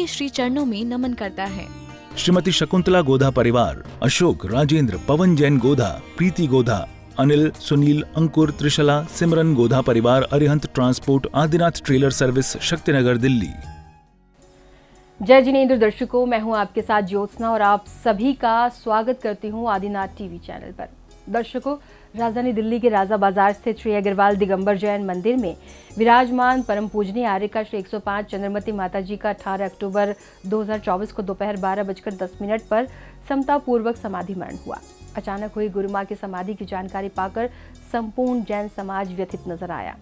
श्री चरणों में नमन करता है। श्रीमती शकुंतला गोधा परिवार, अशोक, राजेंद्र, पवन जैन गोधा, प्रीति गोधा, अनिल, सुनील, अंकुर, त्रिशला, सिमरन गोधा परिवार, Arihant transport, Adinath trailer service, Shaktinagar, Delhi. जय जिनेंद्र दर्शकों, मैं हूं आपके साथ ज्योत्सना और आप सभी का स्वागत करती हूं आदिनाथ टीवी चैनल पर। दर्शकों, राजधानी दिल्ली के राजा बाजार स्थित श्री अग्रवाल दिगंबर जैन मंदिर में विराजमान परम पूजनीय आर्यका श्री 105 चंद्रमती माता जी का 18 अक्टूबर 2024 को दोपहर 12:10 पर समतापूर्वक समाधि मरण हुआ। अचानक हुई गुरु मां की समाधि की जानकारी पाकर संपूर्ण जैन समाज व्यथित नजर आया।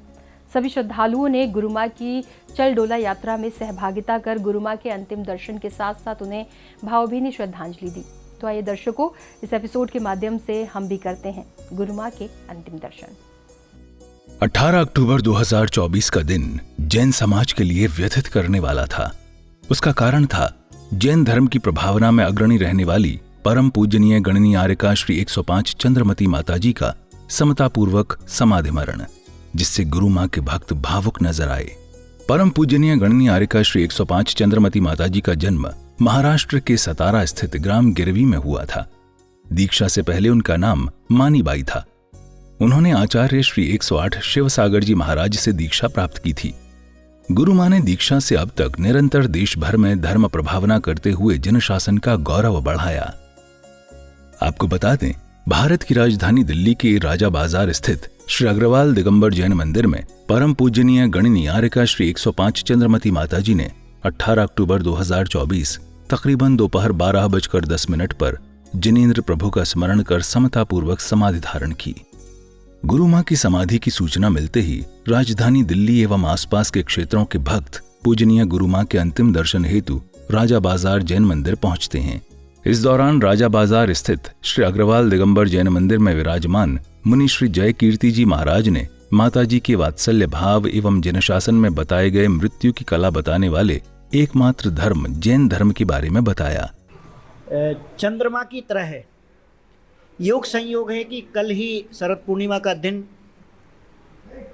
सभी श्रद्धालुओं ने गुरु मां की चल डोला यात्रा में सहभागिता कर गुरु मां के अंतिम दर्शन के साथ साथ उन्हें भावभीनी श्रद्धांजलि दी। तो आइए दर्शकों, इस एपिसोड के माध्यम से हम भी करते हैं गुरु मां के अंतिम दर्शन। 18 अक्टूबर 2024 का दिन जैन समाज के लिए व्यथित करने वाला था। उसका कारण था जैन धर्म की प्रभावना में अग्रणी रहने वाली परम पूजनीय गणनीय आर्यका श्री 105 चंद्रमती माताजी का समतापूर्वक समाधि मरण, जिससे गुरु मां के भक्त भावुक नजर आए। परम पूजनीय गणनीय आर्यका श्री 105 चंद्रमती माताजी का जन्म महाराष्ट्र के सतारा स्थित ग्राम गिरवी में हुआ था। दीक्षा से पहले उनका नाम मानीबाई था। उन्होंने आचार्य श्री 108 शिवसागर जी महाराज से दीक्षा प्राप्त की थी। गुरु मां ने दीक्षा से अब तक निरंतर देश भर में धर्म प्रभावना करते हुए जनशासन का गौरव बढ़ाया। आपको बता दें, भारत की राजधानी दिल्ली के राजा बाजार स्थित श्री अग्रवाल दिगंबर जैन मंदिर में परम पूजनीय गणनीय आर्यका श्री 105 चंद्रमती माताजी ने 18 अक्टूबर 2024 तकरीबन दोपहर 12:10 पर जिनेंद्र प्रभु का स्मरण कर समतापूर्वक समाधि धारण की। गुरु मां की समाधि की सूचना मिलते ही राजधानी दिल्ली एवं आसपास के क्षेत्रों के भक्त पूजनीय गुरु मां के अंतिम दर्शन हेतु राजा बाजार जैन मंदिर पहुंचते हैं। इस दौरान राजा बाजार स्थित श्री अग्रवाल दिगंबर जैन मंदिर में विराजमान मुनि श्री जय कीर्ति जी महाराज ने माताजी के वात्सल्य भाव एवं जनशासन में बताए गए मृत्यु की कला बताने वाले एकमात्र धर्म जैन धर्म के बारे में बताया। चंद्रमा की तरह है, योग संयोग है कि कल ही शरद पूर्णिमा का दिन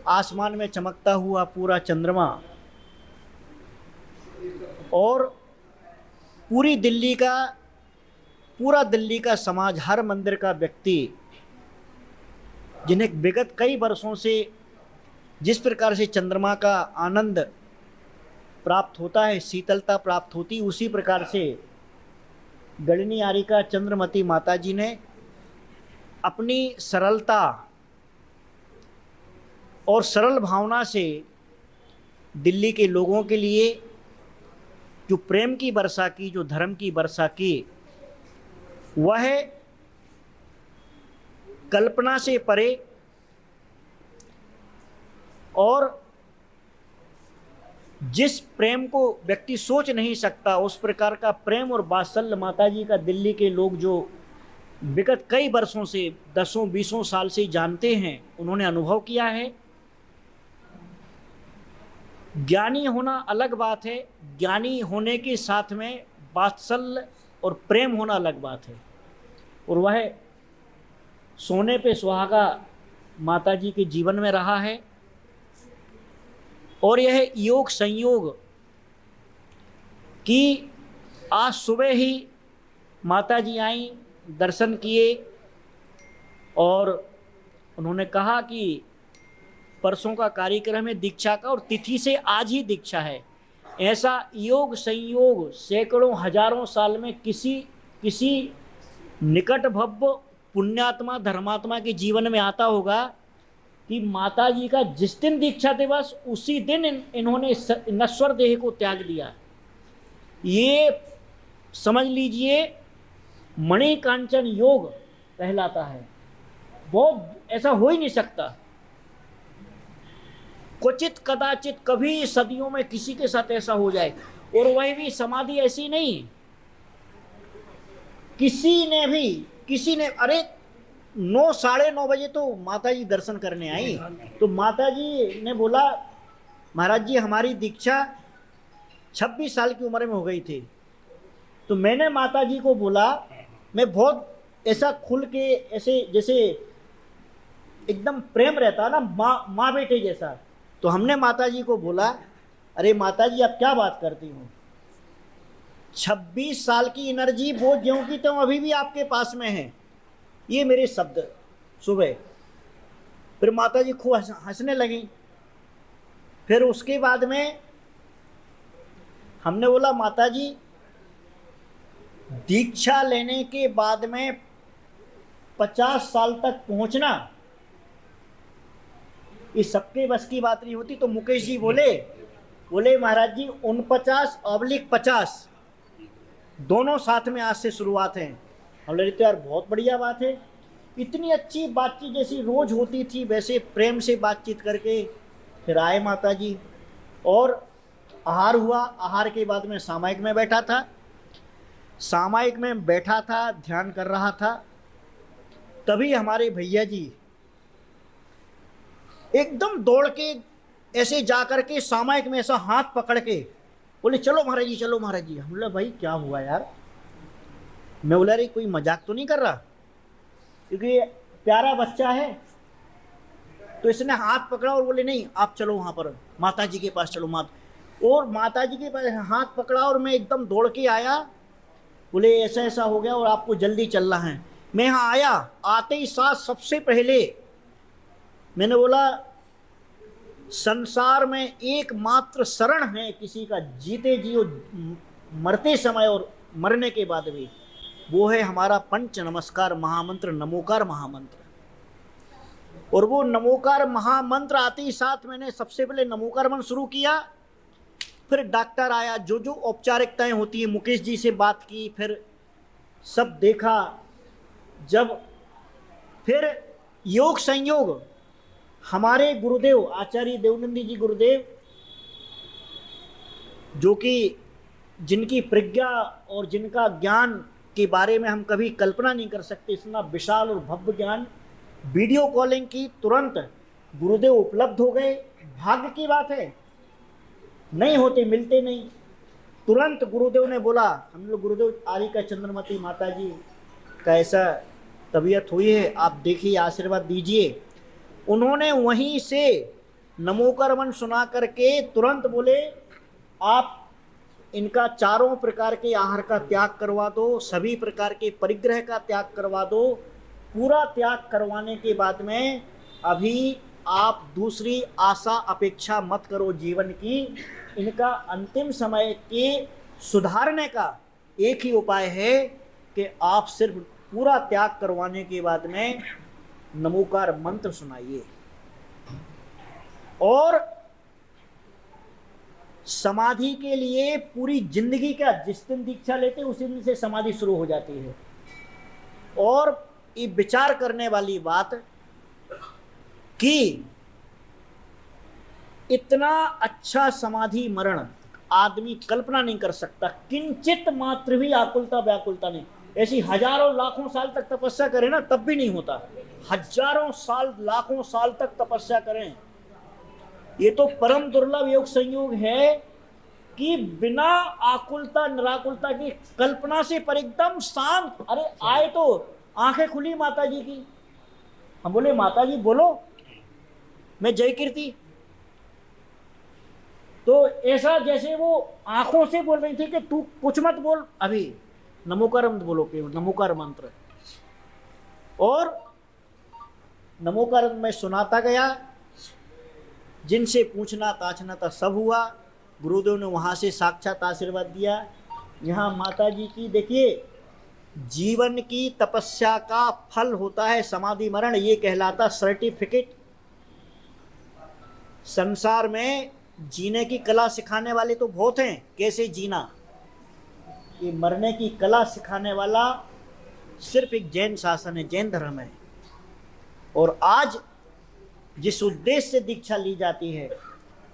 आसमान में चमकता हुआ पूरा चंद्रमा और पूरा दिल्ली का समाज, हर मंदिर का व्यक्ति, जिन्हें विगत कई वर्षों से जिस प्रकार से चंद्रमा का आनंद प्राप्त होता है, शीतलता प्राप्त होती, उसी प्रकार से गणनीय आर्यका चंद्रमती माताजी ने अपनी सरलता और सरल भावना से दिल्ली के लोगों के लिए जो प्रेम की वर्षा की, जो धर्म की वर्षा की, वह कल्पना से परे और जिस प्रेम को व्यक्ति सोच नहीं सकता, उस प्रकार का प्रेम और वात्सल्य माताजी का दिल्ली के लोग जो विगत कई वर्षों से 10-20 साल से जानते हैं, उन्होंने अनुभव किया है। ज्ञानी होना अलग बात है, ज्ञानी होने के साथ में वात्सल्य और प्रेम होना अलग बात है। और वह सोने पे सुहागा माताजी के जीवन में रहा है। और यह योग संयोग कि आज सुबह ही माताजी आई, दर्शन किए और उन्होंने कहा कि परसों का कार्यक्रम है दीक्षा का और तिथि से आज ही दीक्षा है। ऐसा योग संयोग सैकड़ों हजारों साल में किसी निकट भव्य पुण्यात्मा धर्मात्मा के जीवन में आता होगा कि माताजी का जिस दिन दीक्षा दिवस, उसी दिन इन्होंने नश्वर देह को त्याग दिया। ये समझ लीजिए मणिकांचन योग कहलाता है। बहुत ऐसा हो ही नहीं सकता, क्वचित कदाचित कभी सदियों में किसी के साथ ऐसा हो जाए। और वह भी समाधि ऐसी नहीं, किसी ने अरे 9 साढ़े 9 बजे तो माताजी दर्शन करने आई, तो माताजी ने बोला महाराज जी हमारी दीक्षा 26 साल की उम्र में हो गई थी। तो मैंने माताजी को बोला, मैं बहुत ऐसा खुल के ऐसे जैसे एकदम प्रेम रहता ना माँ बेटे जैसा, तो हमने माताजी को बोला अरे माताजी आप क्या बात करती हो, 26 साल की एनर्जी वो ज्यों की त्यों अभी भी आपके पास में है। ये मेरे शब्द सुबह। फिर माता जी खूब हंसने लगी। फिर उसके बाद में हमने बोला माता जी दीक्षा लेने के बाद में 50 साल तक पहुंचना ये सबके बस की बात नहीं होती। तो मुकेश जी बोले महाराज जी 49/50 दोनों साथ में आज से शुरुआत है। हम बोले तो यार बहुत बढ़िया बात है। इतनी अच्छी बातचीत जैसी रोज होती थी वैसे प्रेम से बातचीत करके फिर आए माता जी और आहार हुआ। आहार के बाद में सामायिक में बैठा था। सामायिक में बैठा था, ध्यान कर रहा था। तभी हमारे भैया जी एकदम दौड़ के ऐसे जा कर के सामायिक में ऐसा हाथ पकड़ के बोले चलो महाराज जी, चलो महाराज जी। हम बोला भाई क्या हुआ यार? मैं बोला अरे कोई मजाक तो नहीं कर रहा, क्योंकि ये प्यारा बच्चा है। तो इसने हाथ पकड़ा और बोले नहीं आप चलो वहाँ पर माता जी के पास चलो। और माता जी के पास हाथ पकड़ा और मैं एकदम दौड़ के आया। बोले ऐसा ऐसा हो गया और आपको जल्दी चलना है। मैं यहाँ आया, आते ही साथ सबसे पहले मैंने बोला संसार में एकमात्र शरण है किसी का जीते जी और मरते समय और मरने के बाद भी, वो है हमारा पंच नमस्कार महामंत्र नमोकार महामंत्र। और वो नमोकार महामंत्र आते ही साथ मैंने सबसे पहले नमोकार मंत्र शुरू किया। फिर डॉक्टर आया, जो जो औपचारिकताएं होती है मुकेश जी से बात की, फिर सब देखा। जब फिर योग संयोग हमारे गुरुदेव आचार्य देवनंदी जी गुरुदेव, जो कि जिनकी प्रज्ञा और जिनका ज्ञान के बारे में हम कभी कल्पना नहीं कर सकते, इतना विशाल और भव्य ज्ञान, वीडियो कॉलिंग की, तुरंत गुरुदेव उपलब्ध हो गए। भाग्य की बात है, नहीं होते मिलते नहीं। तुरंत गुरुदेव ने बोला, हम लोग गुरुदेव आरिका चंद्रमती माता जी का ऐसा तबीयत हुई है, आप देखिए आशीर्वाद दीजिए। उन्होंने वहीं से नमोकार मंत्र सुना करके तुरंत बोले आप इनका चारों प्रकार के आहार का त्याग करवा दो, सभी प्रकार के परिग्रह का त्याग करवा दो। पूरा त्याग करवाने के बाद में अभी आप दूसरी आशा अपेक्षा मत करो जीवन की। इनका अंतिम समय के सुधारने का एक ही उपाय है कि आप सिर्फ पूरा त्याग करवाने के बाद में नमोकार मंत्र सुनाइए। और समाधि के लिए पूरी जिंदगी का, जिस दिन दीक्षा लेते उसी दिन से समाधि शुरू हो जाती है। और ये विचार करने वाली बात कि इतना अच्छा समाधि मरण आदमी कल्पना नहीं कर सकता, किंचित मात्र भी आकुलता व्याकुलता नहीं। ऐसी हजारों लाखों साल तक तपस्या करें ना तब भी नहीं होता। हजारों साल लाखों साल तक तपस्या करें, ये तो परम दुर्लभ योग संयोग है कि बिना आकुलता निराकुलता की कल्पना से पर एकदम शांत। अरे आए तो आंखें खुली माता जी की, हम बोले माता जी बोलो, मैं जय कीर्ति। तो ऐसा जैसे वो आंखों से बोल रही थी कि तू कुछ मत बोल, अभी नमोकार मंत्र बोलो, केवल नमोकार मंत्र। और नमोकार मैं सुनाता गया, जिनसे पूछना ताछना था सब हुआ। गुरुदेव ने वहाँ से साक्षात आशीर्वाद दिया। यहाँ माता जी की देखिए, जीवन की तपस्या का फल होता है समाधि मरण, ये कहलाता सर्टिफिकेट। संसार में जीने की कला सिखाने वाले तो बहुत हैं, कैसे जीना, ये मरने की कला सिखाने वाला सिर्फ एक जैन शासन है, जैन धर्म है। और आज जिस उद्देश्य से दीक्षा ली जाती है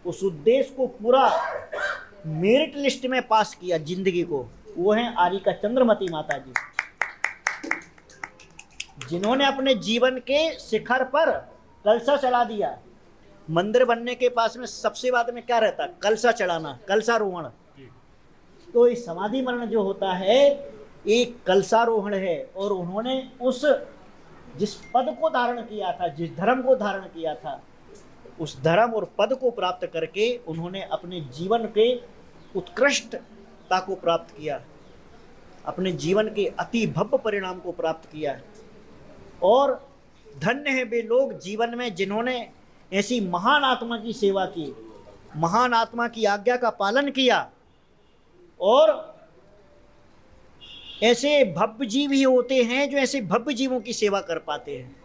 उस उद्देश्य को पूरा मेरिट लिस्ट में पास किया जिंदगी को, वो है आरिका चंद्रमती माता जी, जिन्होंने अपने जीवन के शिखर पर कलशा चढ़ा दिया। मंदिर बनने के पास में सबसे बाद में क्या रहता? कलशा चढ़ाना, कलशारोहण। तो इस समाधि मरण जो होता है एक कलशारोहण है। और उन्होंने उस जिस पद को धारण किया था, जिस धर्म को धारण किया था, उस धर्म और पद को प्राप्त करके उन्होंने अपने जीवन के उत्कृष्टता को प्राप्त किया। अपने जीवन के अति भव्य परिणाम को प्राप्त किया है। और धन्य है वे लोग जीवन में जिन्होंने ऐसी महान आत्मा की सेवा की, महान आत्मा की आज्ञा का पालन किया। और ऐसे भव्य जीव ही होते हैं जो ऐसे भव्य जीवों की सेवा कर पाते हैं।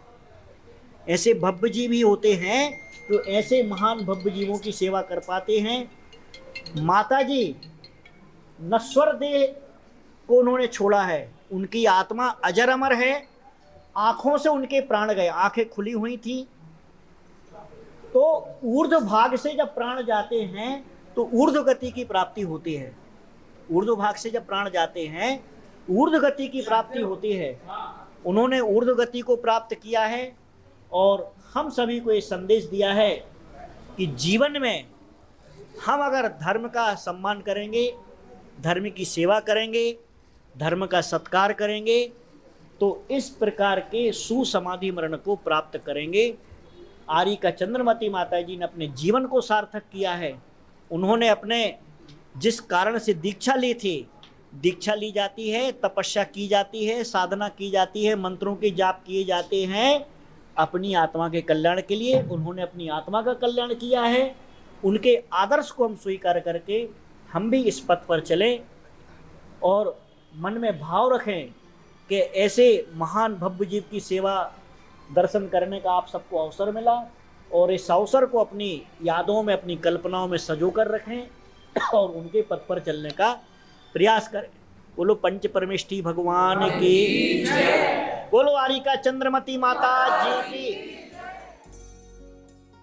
ऐसे भव्य जीव ही होते हैं जो ऐसे महान भव्य जीवों की सेवा कर पाते हैं। माता जी नश्वर देह को उन्होंने छोड़ा है, उनकी आत्मा अजर अमर है। आंखों से उनके प्राण गए, आंखें खुली हुई थी। तो ऊर्ध्व भाग से जब प्राण जाते हैं तो ऊर्ध्व गति की प्राप्ति होती है। ऊर्ध्व भाग से जब प्राण जाते हैं ऊर्ध्व गति की प्राप्ति होती है। उन्होंने ऊर्ध्व गति को प्राप्त किया है और हम सभी को ये संदेश दिया है कि जीवन में हम अगर धर्म का सम्मान करेंगे, धर्म की सेवा करेंगे, धर्म का सत्कार करेंगे तो इस प्रकार के सुसमाधि मरण को प्राप्त करेंगे। आरी का चंद्रमती माता जी ने अपने जीवन को सार्थक किया है। उन्होंने अपने जिस कारण से दीक्षा ली थी, दीक्षा ली जाती है, तपस्या की जाती है, साधना की जाती है, मंत्रों के जाप किए जाते हैं अपनी आत्मा के कल्याण के लिए। उन्होंने अपनी आत्मा का कल्याण किया है। उनके आदर्श को हम स्वीकार करके हम भी इस पथ पर चलें और मन में भाव रखें कि ऐसे महान भव्य जीव की सेवा दर्शन करने का आप सबको अवसर मिला और इस अवसर को अपनी यादों में, अपनी कल्पनाओं में सजो कर रखें और उनके पथ पर चलने का प्रयास करें। बोलो पंच परमेष्ठी भगवान की, बोलो आरी का चंद्रमती माता जी की।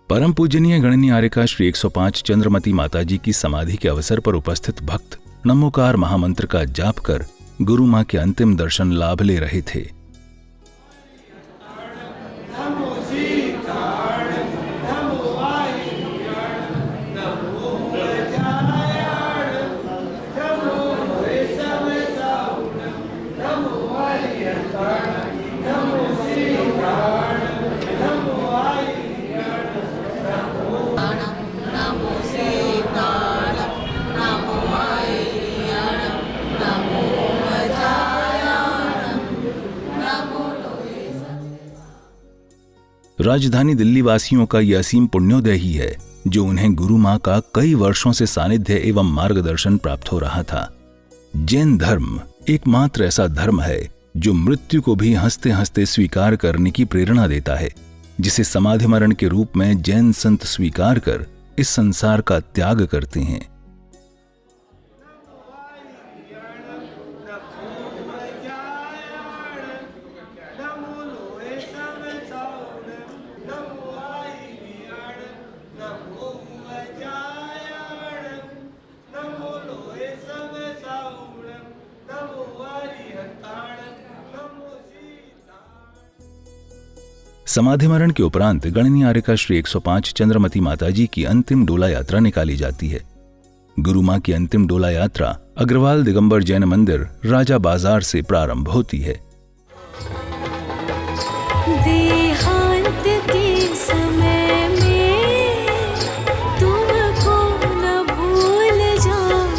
परम पूजनीय गणनी आर्यका श्री 105 चंद्रमती माता जी की समाधि के अवसर पर उपस्थित भक्त नमोकार महामंत्र का जाप कर गुरु मां के अंतिम दर्शन लाभ ले रहे थे। राजधानी दिल्ली वासियों का यह असीम पुण्योदय ही है जो उन्हें गुरु मां का कई वर्षों से सानिध्य एवं मार्गदर्शन प्राप्त हो रहा था। जैन धर्म एकमात्र ऐसा धर्म है जो मृत्यु को भी हंसते हंसते स्वीकार करने की प्रेरणा देता है, जिसे समाधि मरण के रूप में जैन संत स्वीकार कर इस संसार का त्याग करते हैं। समाधि मरण के उपरांत गणनी आर्यका श्री 105 चंद्रमती माताजी की अंतिम डोला यात्रा निकाली जाती है। गुरु मां की अंतिम डोला यात्रा अग्रवाल दिगंबर जैन मंदिर राजा बाजार से प्रारंभ होती है। देहांत के समय में तुमको न भूल जाऊं।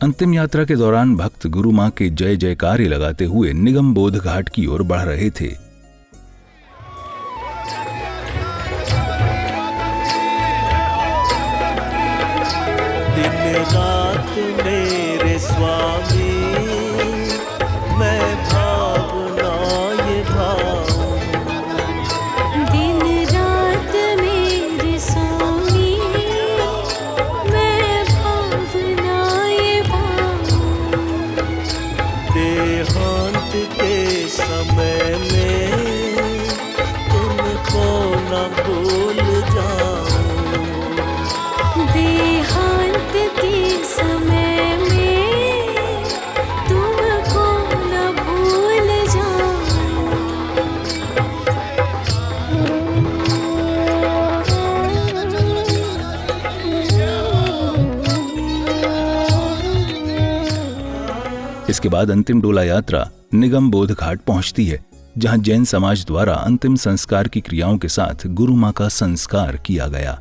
अंतिम यात्रा के दौरान भक्त गुरु मां के जय जयकारे लगाते हुए निगम बोध घाट की ओर बढ़ रहे थे। दिन रात मेरे स्वामी मैं भावना ये भाव। दिन रात मेरे स्वामी मैं भावना ये भाव। देहांत के समय में तुमको न भूल जाऊं। देहांत के समय में तुमको न भूल जाऊं। इसके बाद अंतिम डोला यात्रा निगम बोध घाट पहुंचती है, जहां जैन समाज द्वारा अंतिम संस्कार की क्रियाओं के साथ गुरु मां का संस्कार किया गया।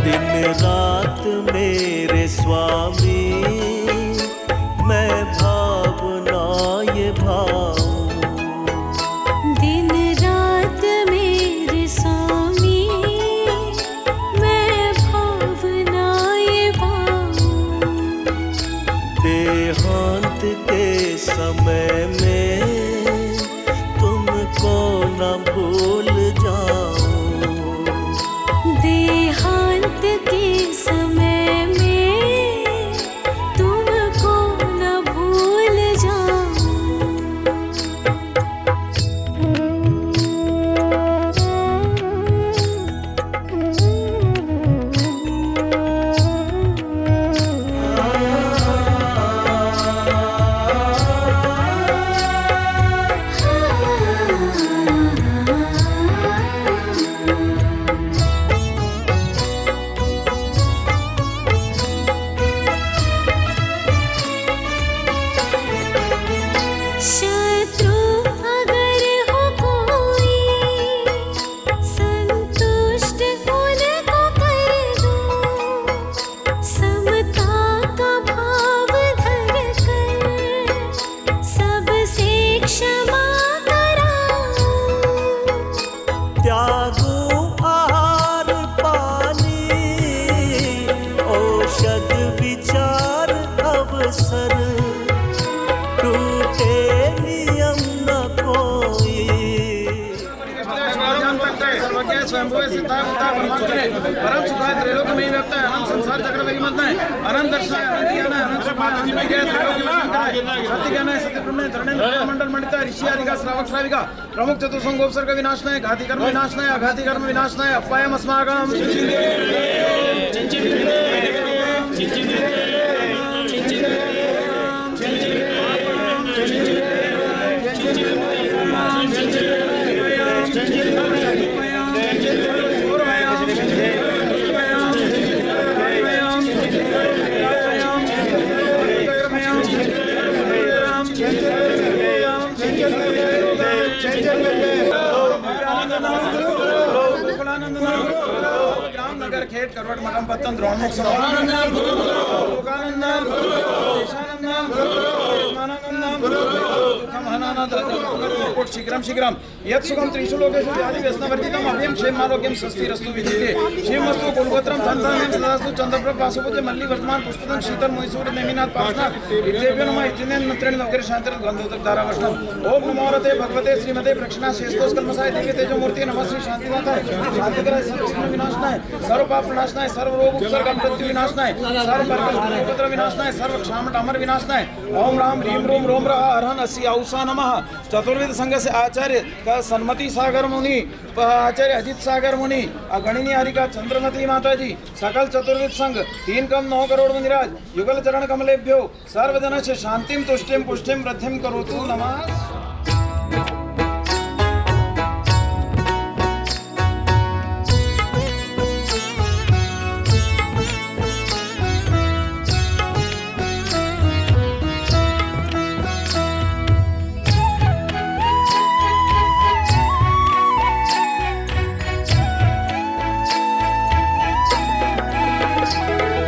दिन रात मेरे स्वामी मैं भावना ये भाऊं। दिन रात मेरे स्वामी मैं भावना ये भाऊं। देहांत के समय में तुमको न भूल जाऊं। देहांत के समय में तुमको न भूल जाऊं। शत्रु अगर हो कोई संतुष्ट उनको कर दो। समता का भाव धर कर सबसे क्षमा कराओ। त्यागो आहार पानी औषध विचार अवसर। टूटे नियम न कोई। सर्वज्ञ स्वयंभुवे सिद्धावतार परमात्मने परम सुखाय त्रैलोक्यमयी व्याप्ताय अनंत संसार चक्र परिमतनाय अनंत दर्शनाय अनंत ज्ञानाय अनंत सुखाय अनंत विजयाय त्रैलोक्यमयी सत्य ज्ञानाय सत्य ब्रह्मणे धरणेन्द्र मंडल मंडिताय ऋषि आदिका श्रावक श्राविका प्रमुख चतुर्संग उपसर्ग विनाशनाय घाति कर्म विनाशनाय अघाति कर्म विनाशनाय अपायम अस्माकं नगर खेत करवट मठम पत्तन द्रोणमुख सरोवरानंद लोकानंद देशानंद आत्मानंद दुःखम हनानंद कोट शीघ्रम शीघ्रम यत् सुखम त्रिषु लोकेषु व्याधि व्यसनवर्जितम अभयम क्षेम आरोग्यम स्वस्तिरस्तु विदिते शिवमस्तु कुलगोत्रम धनधान्यम सदास्तु चंद्रप्रभ वासुपूज्य मल्ली वर्तमान पुष्पदं शीतल मैसूर नेमिनाथ पार्श्वनाथ इत्येभ्यो नमः इत्यनेन मंत्रेण नवग्र शांतिर गंधोदक धारावष्णम ओम नमो रते भगवते श्रीमते प्रक्षणा शेषतोष कल्मसाय देवी तेजो मूर्ति नमः श्री शांतिनाथाय शांतिकराय सर्वविघ्न विनाशनाय सर्व पाप विनाशनाय सर्व रोग उपसर्ग मृत्यु विनाशनाय सर्व उपद्रव विनाशनाय सर्व क्षामट अमर विनाशनाय ओम राम ह्रीम रोम रोम रः अरहन अस्सी औसा नमः। चतुर्वेद संघ से आचार्य का सन्मति सागर मुनि, आचार्य अजित सागर मुनि, अगणिनी हरिका चंद्रमती माता जी, सकल चतुर्वेद संघ 3,9 करोड़ मुनिराज युगल चरण कमलेभ्यो सर्वजन से शांतिम तुष्टिम पुष्टिम वृद्धिम करोतु नमः।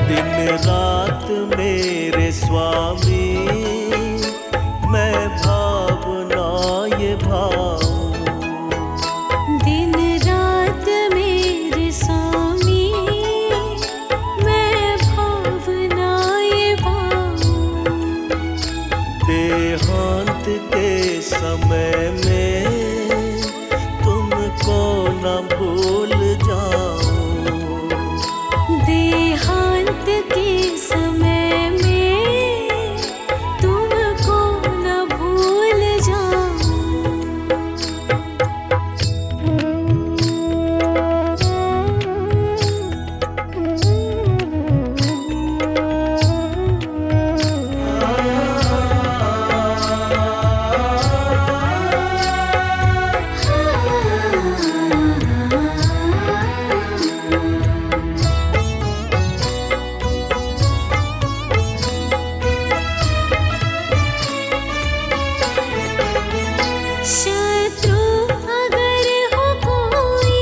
दिन रात मेरे स्वामी भाऊं। दिन रात मेरे स्वामी मैं भावनाएं भाऊं। देहांत के समय में तुमको न भूल जाऊं। देहांत के समय में तुमको न भूल जाऊं। शत्रु अगर हो कोई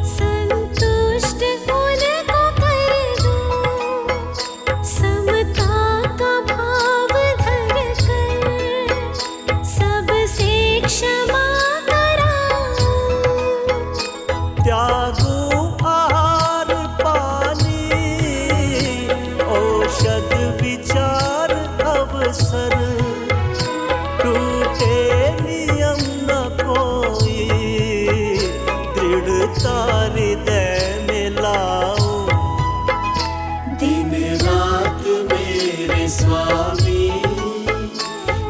संतुष्ट उनको कर दो। समता का भाव धर कर सबसे क्षमा कराओ। त्यागो आहार पानी औषध विचार अवसर। टूटे नियम न कोई दृढ़ता हृदय में लाओ। दिन रात मेरे स्वामी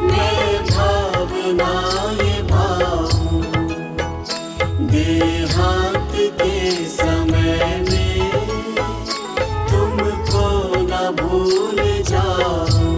मैं भावनाएं भाऊं। देहांत के समय में तुमको न भूल जाऊं।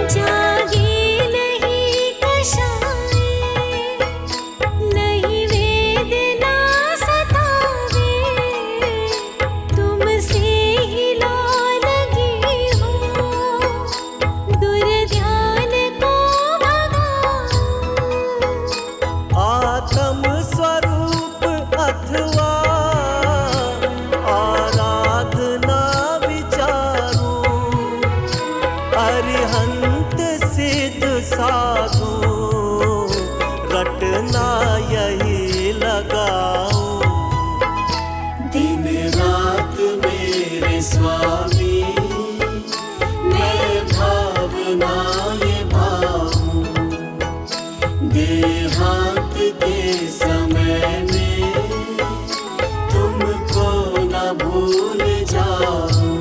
जागे नहीं कषाय नहीं वेदना सतावे। तुमसे ही ला लगी हो दुर्ध्यान को भगाओ। आत्म स्वरूप अथवा आराधना विचारो। अरिहंत सिद्ध साधु रटना यही लगाओ। दिन रात मेरे स्वामी मैं भावनाएं भाऊं। देहांत के समय में तुमको न भूल जाऊं।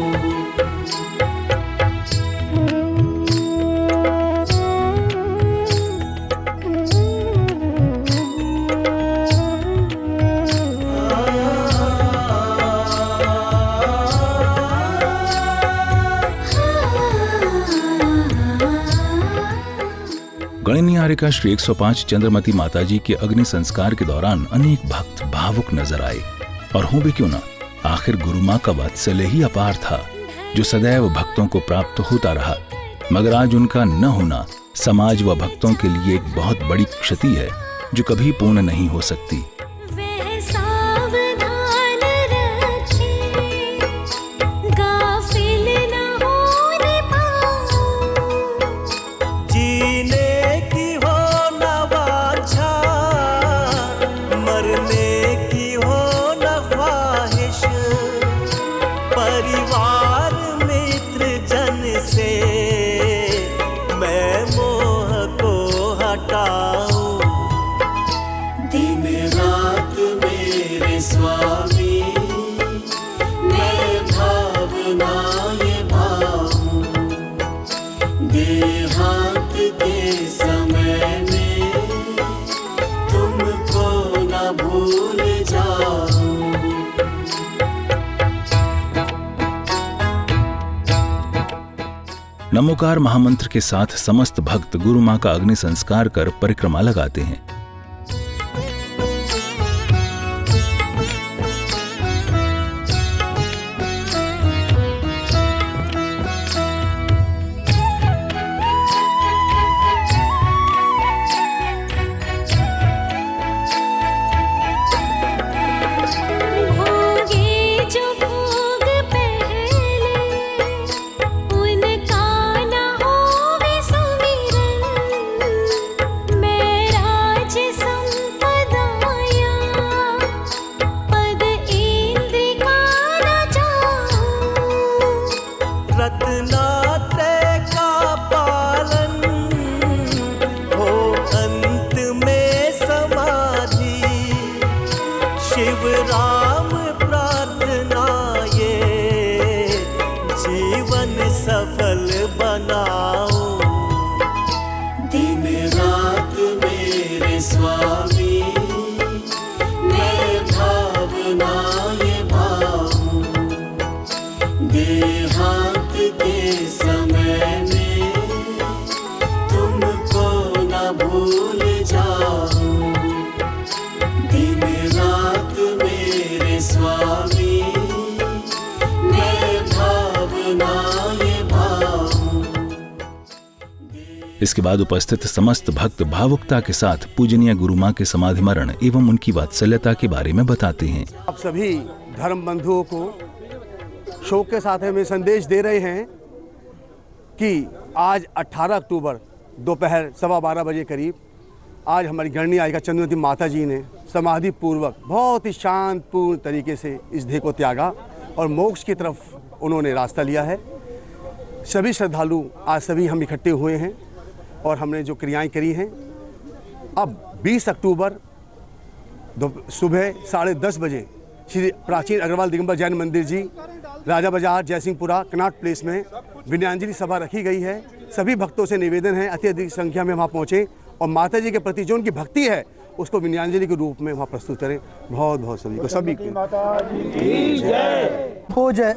गणनिहारिका श्री 105 चंद्रमती माताजी के अग्नि संस्कार के दौरान अनेक भक्त भावुक नजर आए। और हों भी क्यों ना, आखिर गुरु माँ का वात्सल्य ही अपार था जो सदैव भक्तों को प्राप्त होता रहा। मगर आज उनका न होना समाज व भक्तों के लिए एक बहुत बड़ी क्षति है जो कभी पूर्ण नहीं हो सकती। वह सावधान रखे गाफिल न होने पाऊं। जीने की हो न वांछा मरने की हो न ख्वाहिश। परिवार मित्र जन से मैं मोह को हटाऊं। दिन रात मेरे स्वामी मैं भावनाएं भाऊं। देहांत के समय में तुमको न भूल जाऊं। नमोकार महामंत्र के साथ समस्त भक्त गुरु मां का अग्नि संस्कार कर परिक्रमा लगाते हैं। भोगे जो भोग पहले उनका न होवे सुमिरन। मैं राज संपदाया पद इंद्र का न चाहूं। रत्नात्रय का पालन हो अंत में समाधि। शिव राम प्रार्थना ये जीवन सफल बनाओ। दिन रात मेरे स्वामी मैं भावना ये भाऊं। देहांत के समय में तुमको न भूल जाऊं। दिन रात मेरे स्वामी मैं भावना ये भाऊं। इसके बाद उपस्थित समस्त भक्त भावुकता के साथ पूजनीय गुरु मां के समाधिमरण एवं उनकी वात्सल्यता के बारे में बताते हैं। आप सभी धर्म बंधुओं को शोक के साथ हमें संदेश दे रहे हैं कि आज 18 अक्टूबर दोपहर 12:15 बजे करीब आज हमारी गणनी आयिका चंद्रमती माता जी ने समाधि पूर्वक बहुत ही शांतपूर्ण तरीके से इस देह को त्यागा और मोक्ष की तरफ उन्होंने रास्ता लिया है। सभी श्रद्धालु आज सभी हम इकट्ठे हुए हैं और हमने जो क्रियाएं करी हैं। अब 20 अक्टूबर सुबह 10:30 बजे श्री प्राचीन अग्रवाल दिगंबर जैन मंदिर जी, राजा बाजार, जयसिंहपुरा, कनॉट प्लेस में विनयांजलि सभा रखी गई है। सभी भक्तों से निवेदन है अत्यधिक संख्या में वहाँ पहुँचें और माता जी के प्रति जो उनकी भक्ति है उसको विनयांजलि के रूप में वहाँ प्रस्तुत करें। बहुत बहुत सभी को सभी को पूज्य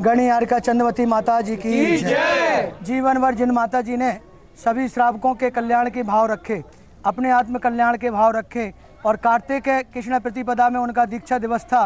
गणनी आयिका चंद्रमती माता जी की जय। जीवन भर जिन माता जी ने सभी श्रावकों के कल्याण के भाव रखे, अपने आत्म कल्याण के भाव रखे और कार्तिक कृष्ण प्रतिपदा में उनका दीक्षा दिवस था।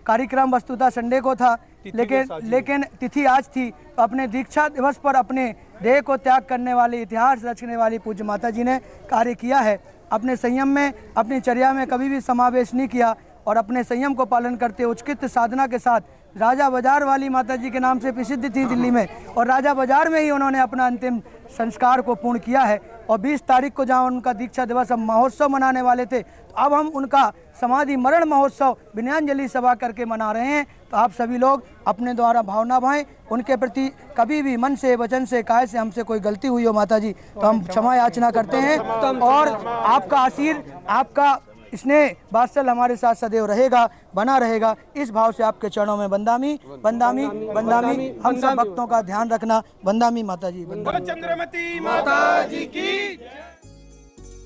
कार्यक्रम वस्तुतः संडे को था, लेकिन तिथि आज थी। तो अपने दीक्षा दिवस पर अपने देह को त्याग करने वाली, इतिहास रचने वाली पूज्य माता जी ने कार्य किया है। अपने संयम में, अपनी चर्या में कभी भी समावेश नहीं किया और अपने संयम को पालन करते उचित साधना के साथ राजा बाजार वाली माता जी के नाम से प्रसिद्ध थी दिल्ली में, और राजा बाजार में ही उन्होंने अपना अंतिम संस्कार को पूर्ण किया है। और 20 तारीख को जहां उनका दीक्षा दिवस हम महोत्सव मनाने वाले थे, तो अब हम उनका समाधि मरण महोत्सव विनयांजलि सभा करके मना रहे हैं। तो आप सभी लोग अपने द्वारा भावना भाएं, उनके प्रति कभी भी मन से, वचन से, काया से हमसे कोई गलती हुई हो माता जी तो हम क्षमा याचना करते हैं। और आपका आशीर्वाद, आपका स्नेह वात्सल हमारे साथ सदैव रहेगा, बना रहेगा। इस भाव से आपके चरणों में बंदामी बंदामी बंदामी। हम सब भक्तों का ध्यान रखना। बंदामी माता जी, बंदामी। चंद्रमती माता जी की।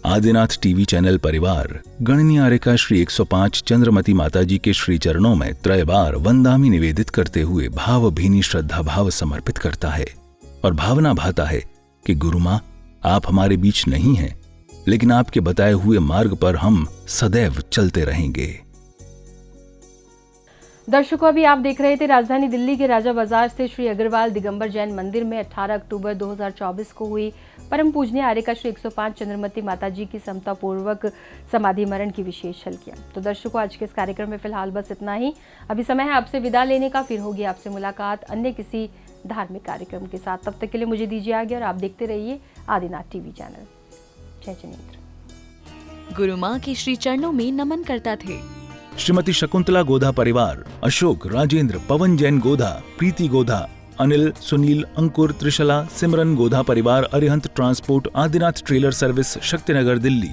आदिनाथ टीवी चैनल परिवार गणनी आयिका श्री 105 चंद्रमती माता जी के श्री चरणों में त्रय बार वंदामी निवेदित करते हुए भावभीनी श्रद्धा भाव समर्पित करता है और भावना भाता है कि गुरु मां, आप हमारे बीच नहीं हैं, लेकिन आपके बताए हुए मार्ग पर हम सदैव चलते रहेंगे। दर्शकों, अभी आप देख रहे थे राजधानी दिल्ली के राजा बाजार स्थित श्री अग्रवाल दिगंबर जैन मंदिर में 18 अक्टूबर 2024 को हुई परम पूजनीय आयिका श्री 105 चंद्रमती माता जी की समता पूर्वक समाधि मरण की विशेष झलकियां। तो दर्शकों, आज के इस कार्यक्रम में फिलहाल बस इतना ही। अभी समय है आपसे विदा लेने का, फिर होगी आपसे मुलाकात अन्य किसी धार्मिक कार्यक्रम के साथ। तब तक के लिए मुझे दीजिए आगे और आप देखते रहिए आदिनाथ टीवी चैनल। जय जिनेंद्र। गुरु मां के श्री चरणों में नमन करता थे श्रीमती शकुंतला गोधा परिवार, अशोक, राजेंद्र, पवन जैन गोधा, प्रीति गोधा, अनिल, सुनील, अंकुर, त्रिशला, सिमरन गोधा परिवार, Arihant transport, Adinath trailer service, Shaktinagar, Delhi.